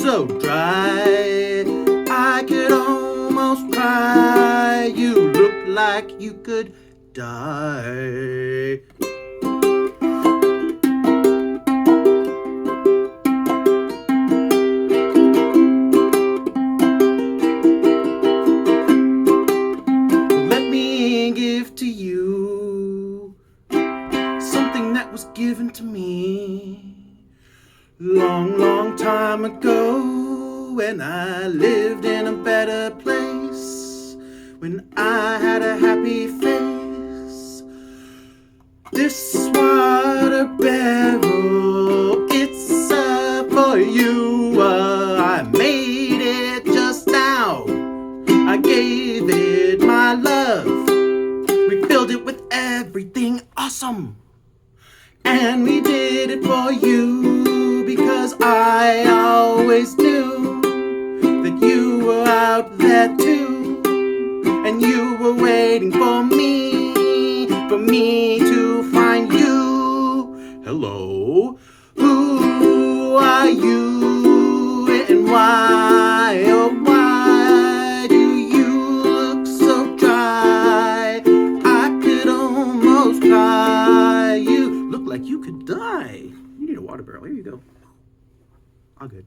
so dry, I could almost cry. You look like you could die. Let me give to you something that was given to me long, long time ago, when I lived in a better place, when I had a happy face. This water barrel, it's for you. I made it just now. I gave it my love. We filled it with everything awesome. And we did it for you, because I always knew that you were out there too, and you were waiting for me to find you. Hello, who are you, and why, oh why do you look so dry? I could almost cry. You look like you could die. You need a water barrel. Here you go. All good.